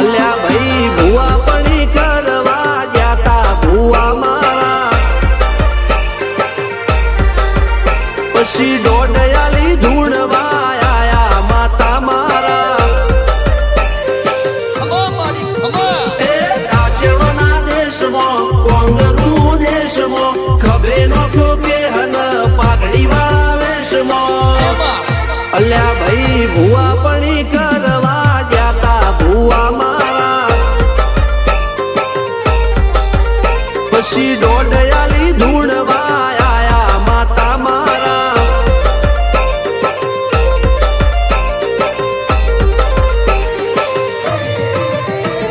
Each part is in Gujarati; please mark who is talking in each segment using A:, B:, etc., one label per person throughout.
A: અલ્યા ભાઈ ભુવા પણી કરવા જાતા ભુવા મારા પછી દોડયાલી ધૂણવા આયા માતા મારા એ રાચવના દેશમાં કોંગરું દેશમાં ખબે નોખો કે હન પાઘડી વાવેશમાં અલ્યા ભાઈ ભુવા પણી કરવા જાતા ભુવા મારા પછી દોડયાલી ધૂણવા આયા માતા મારા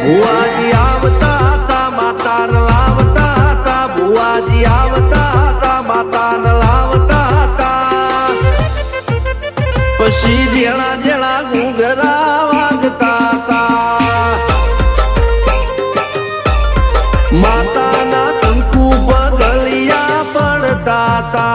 A: ભુવાજી આવતા હતા માતાને લાવતા હતા ભુવાજી આવતા હતા માતાને લાવતા હતા પછી જેણા જેણા ઘૂંઘરા વાગતા હતા માતાના કંકુ પગલિયા પડતા હતા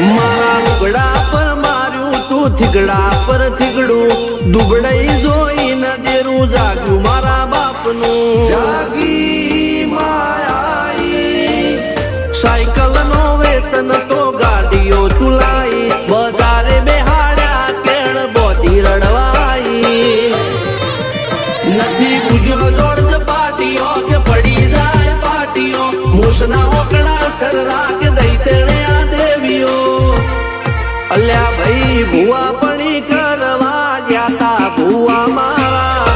A: મારા લુગડા પર માર્યું તું થીગડા પર થીગડું દુબળાઈ જોઈને દેરું જાગ્યું મારા બાપનું જાગી માયાઈ સાયકલ નો વેતન તો ગાડીઓ તુલાઈ બજારે બેહાડ્યા કેણ બોધી રડવાઈ નથી પૂજ્યો જોડ પાટીઓ કે પડી જાય પાટીઓ મૂસના ઓકડા કર કે દઈ તેણે આ દેવીઓ અલ્યા ભાઈ ભુવા પણી કરવા જાતા ભુવા મારા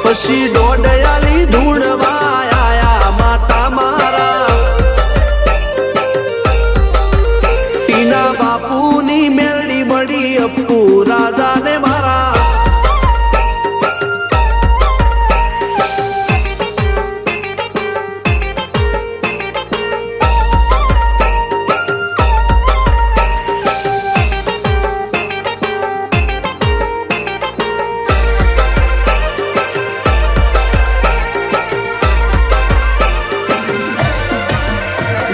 A: પછી દોડયાલી ધૂણવા આયા માતા મારા ટીના બાપુની મેરડી મળી અપ્પુ રાજાને મારા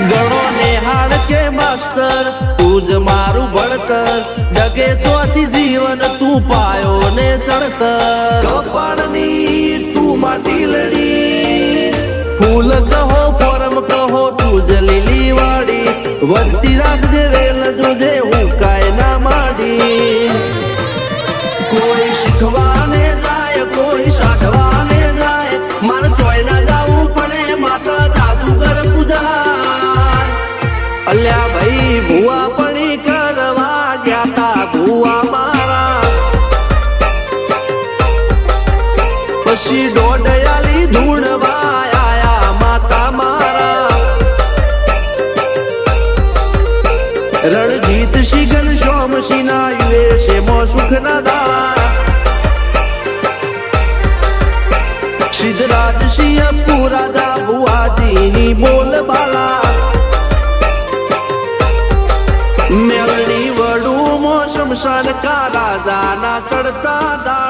A: ગણો નેહાળ કે માસ્ટર તું જ મારું ભણતર જગે તોથી જીવન તું પાયો ને ચણતર કપાળની તું માટી લડી ફૂલ કહો ફોરમ કહો તું જ લીલી વાડી વધતી રાખજે વેલ જોજે હું કાય ના માડી કોઈ શીખવાને જાય કોઈ સાધવાને જાય મારે ચોય ના જાવું પડે માતા જાદુગર પૂજા અલ્યા ભાઈ ભુવા પણી કરવા જાતા ભુવા મારા પછી દોડયાલી ધૂણવા આયા માતા મારા રણજીત શિગન સોમસિંહ ના યુએસે મો સુખ ના દાળા સિદ્ધરાજ સિંહ પુરાદા ભુવાજીની બોલ બાલા મેલડી વડું મોસમ શાન કા રાજા ના ચડતા દા